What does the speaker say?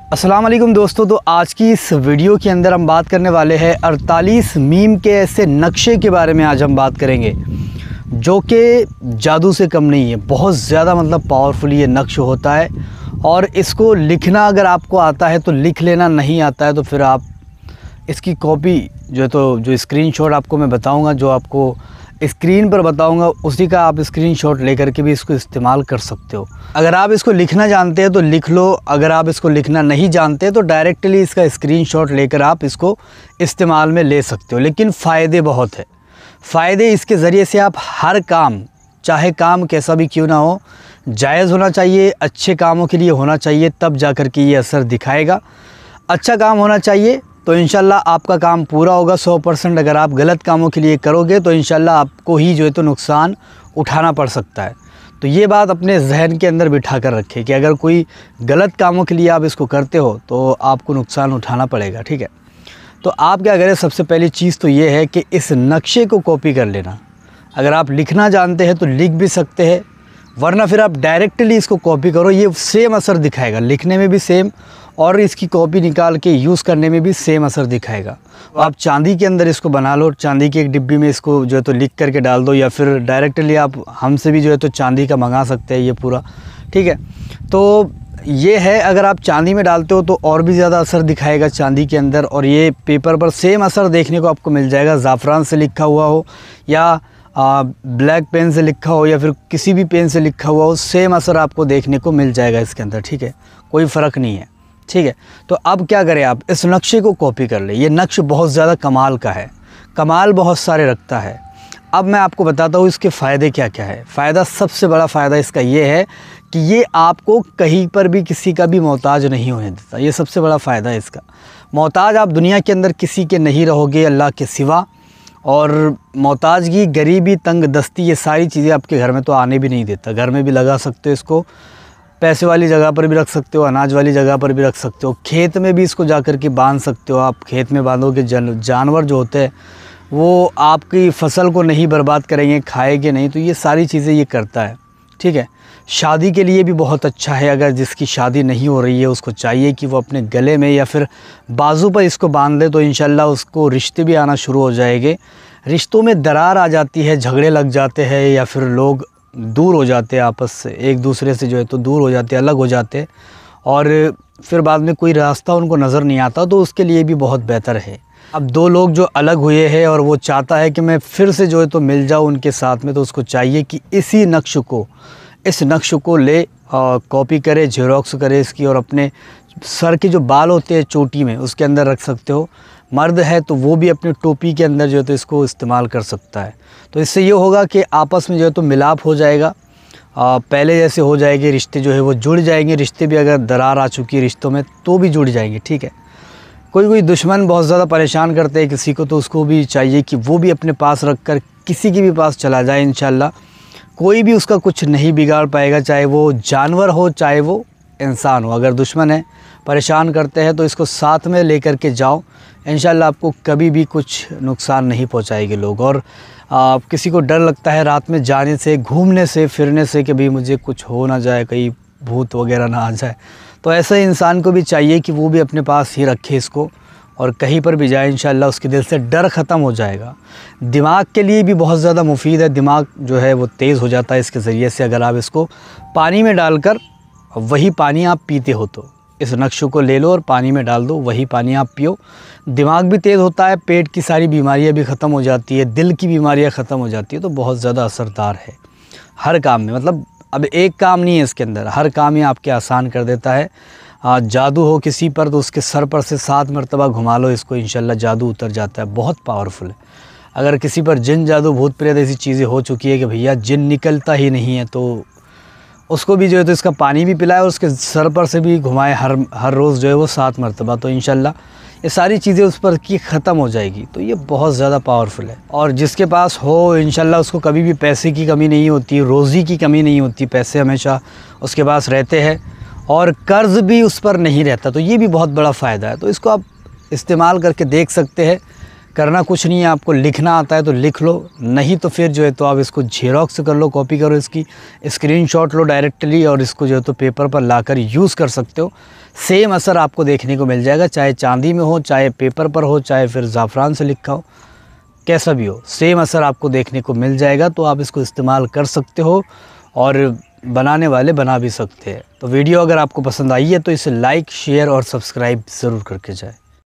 अस्सलाम वालेकुम दोस्तों। तो आज की इस वीडियो के अंदर हम बात करने वाले हैं 48 मीम के ऐसे नक्शे के बारे में। आज हम बात करेंगे जो कि जादू से कम नहीं है, बहुत ज़्यादा मतलब पावरफुल ये नक्श होता है। और इसको लिखना अगर आपको आता है तो लिख लेना, नहीं आता है तो फिर आप इसकी कॉपी जो स्क्रीनशॉट आपको मैं बताऊंगा, जो आपको स्क्रीन पर बताऊंगा, उसी का आप स्क्रीनशॉट लेकर के भी इसको इस्तेमाल कर सकते हो। अगर आप इसको लिखना जानते हैं तो लिख लो, अगर आप इसको लिखना नहीं जानते तो डायरेक्टली इसका स्क्रीनशॉट लेकर आप इसको इस्तेमाल में ले सकते हो। लेकिन फ़ायदे बहुत है। फ़ायदे इसके ज़रिए से आप हर काम, चाहे काम कैसा भी क्यों ना हो, जायज़ होना चाहिए, अच्छे कामों के लिए होना चाहिए, तब जा कर के ये असर दिखाएगा। अच्छा काम होना चाहिए तो इंशाल्लाह आपका काम पूरा होगा 100%। अगर आप गलत कामों के लिए करोगे तो इंशाल्लाह आपको ही नुकसान उठाना पड़ सकता है। तो ये बात अपने जहन के अंदर बिठा कर रखें कि अगर कोई गलत कामों के लिए आप इसको करते हो तो आपको नुकसान उठाना पड़ेगा, ठीक है। तो आप क्या करें, सबसे पहली चीज़ तो ये है कि इस नक्शे को कॉपी कर लेना। अगर आप लिखना जानते हैं तो लिख भी सकते हैं, वरना फिर आप डायरेक्टली इसको कॉपी करो। ये सेम असर दिखाएगा, लिखने में भी सेम और इसकी कॉपी निकाल के यूज़ करने में भी सेम असर दिखाएगा। आप चांदी के अंदर इसको बना लो, चांदी की एक डिब्बी में इसको लिख करके डाल दो, या फिर डायरेक्टली आप हमसे भी चांदी का मंगा सकते हैं ये पूरा, ठीक है। तो ये है, अगर आप चांदी में डालते हो तो और भी ज़्यादा असर दिखाएगा चांदी के अंदर। और ये पेपर पर सेम असर देखने को आपको मिल जाएगा, ज़ाफ़रान से लिखा हुआ हो या ब्लैक पेन से लिखा हो या फिर किसी भी पेन से लिखा हुआ हो, सेम असर आपको देखने को मिल जाएगा इसके अंदर, ठीक है। कोई फ़र्क नहीं है, ठीक है। तो अब क्या करें, आप इस नक्शे को कॉपी कर ले। ये नक्श बहुत ज़्यादा कमाल का है, कमाल बहुत सारे रखता है। अब मैं आपको बताता हूँ इसके फ़ायदे क्या क्या है। फ़ायदा, सबसे बड़ा फ़ायदा इसका ये है कि ये आपको कहीं पर भी किसी का भी मोहताज नहीं होने देता। ये सबसे बड़ा फ़ायदा है इसका। मोहताज आप दुनिया के अंदर किसी के नहीं रहोगे अल्लाह के सिवा। और मोहताजगी, गरीबी, तंग दस्ती, ये सारी चीज़ें आपके घर में तो आने भी नहीं देता। घर में भी लगा सकते हो इसको, पैसे वाली जगह पर भी रख सकते हो, अनाज वाली जगह पर भी रख सकते हो, खेत में भी इसको जा कर के बांध सकते हो। आप खेत में बांधोगे, जानवर जो होते हैं वो आपकी फसल को नहीं बर्बाद करेंगे, खाएंगे नहीं। तो ये सारी चीज़ें ये करता है, ठीक है। शादी के लिए भी बहुत अच्छा है। अगर जिसकी शादी नहीं हो रही है उसको चाहिए कि वो अपने गले में या फिर बाजू पर इसको बांध ले, तो इंशाल्लाह उसको रिश्ते भी आना शुरू हो जाएंगे। रिश्तों में दरार आ जाती है, झगड़े लग जाते हैं या फिर लोग दूर हो जाते हैं आपस से, एक दूसरे से तो दूर हो जाते हैं, अलग हो जाते हैं, और फिर बाद में कोई रास्ता उनको नज़र नहीं आता, तो उसके लिए भी बहुत बेहतर है। अब दो लोग जो अलग हुए हैं और वो चाहता है कि मैं फिर से मिल जाऊँ उनके साथ में, तो उसको चाहिए कि इस नक्श को ले, कॉपी करे, जेरोक्स करे इसकी, और अपने सर के जो बाल होते हैं चोटी में उसके अंदर रख सकते हो। मर्द है तो वो भी अपने टोपी के अंदर तो इसको इस्तेमाल कर सकता है। तो इससे ये होगा कि आपस में तो मिलाप हो जाएगा, पहले जैसे हो जाएंगे रिश्ते, वो जुड़ जाएंगे। रिश्ते भी अगर दरार आ चुकी है रिश्तों में तो भी जुड़ जाएंगे, ठीक है। कोई दुश्मन बहुत ज़्यादा परेशान करते हैं किसी को, तो उसको भी चाहिए कि वो भी अपने पास रख कर किसी के भी पास चला जाए। इंशाल्लाह कोई भी उसका कुछ नहीं बिगाड़ पाएगा, चाहे वो जानवर हो चाहे वो इंसान हो। अगर दुश्मन है, परेशान करते हैं, तो इसको साथ में लेकर के जाओ, इंशाल्लाह आपको कभी भी कुछ नुकसान नहीं पहुंचाएंगे लोग। और किसी को डर लगता है रात में जाने से, घूमने से, फिरने से कि भाई मुझे कुछ हो ना जाए, कहीं भूत वगैरह ना आ जाए, तो ऐसे इंसान को भी चाहिए कि वो भी अपने पास ही रखे इसको, और कहीं पर भी जाए इंशाल्लाह उसके दिल से डर ख़त्म हो जाएगा। दिमाग के लिए भी बहुत ज़्यादा मुफीद है, दिमाग वो तेज़ हो जाता है इसके ज़रिए से। अगर आप इसको पानी में डालकर, वही पानी आप पीते हो, तो इस नक्श को ले लो और पानी में डाल दो, वही पानी आप पियो, दिमाग भी तेज़ होता है, पेट की सारी बीमारियां भी ख़त्म हो जाती है, दिल की बीमारियां ख़त्म हो जाती है। तो बहुत ज़्यादा असरदार है हर काम में। मतलब अब एक काम नहीं है इसके अंदर, हर काम ही आपके आसान कर देता है। जादू हो किसी पर तो उसके सर पर से 7 मरतबा घुमा लो इसको, इंशाल्लाह जादू उतर जाता है। बहुत पावरफुल है। अगर किसी पर जिन, जादू, भूत प्रेत ऐसी चीज़ें हो चुकी है कि भैया जिन निकलता ही नहीं है, तो उसको भी तो इसका पानी भी पिलाए और उसके सर पर से भी घुमाए हर रोज़ वो 7 मरतबा, तो इंशाल्लाह ये सारी चीज़ें उस पर की ख़त्म हो जाएगी। तो ये बहुत ज़्यादा पावरफुल है। और जिसके पास हो इंशाल्लाह उसको कभी भी पैसे की कमी नहीं होती, रोज़ी की कमी नहीं होती, पैसे हमेशा उसके पास रहते हैं और कर्ज़ भी उस पर नहीं रहता। तो ये भी बहुत बड़ा फ़ायदा है। तो इसको आप इस्तेमाल करके देख सकते हैं। करना कुछ नहीं है, आपको लिखना आता है तो लिख लो, नहीं तो फिर तो आप इसको जेरोक्स कर लो, कॉपी करो, इसकी स्क्रीनशॉट लो डायरेक्टली और इसको तो पेपर पर लाकर यूज़ कर सकते हो। सेम असर आपको देखने को मिल जाएगा, चाहे चांदी में हो, चाहे पेपर पर हो, चाहे फिर ज़ाफ़रान से लिखा हो, कैसा भी हो, सेम असर आपको देखने को मिल जाएगा। तो आप इसको इस्तेमाल कर सकते हो और बनाने वाले बना भी सकते हैं। तो वीडियो अगर आपको पसंद आई है तो इसे लाइक, शेयर और सब्सक्राइब ज़रूर करके जाए।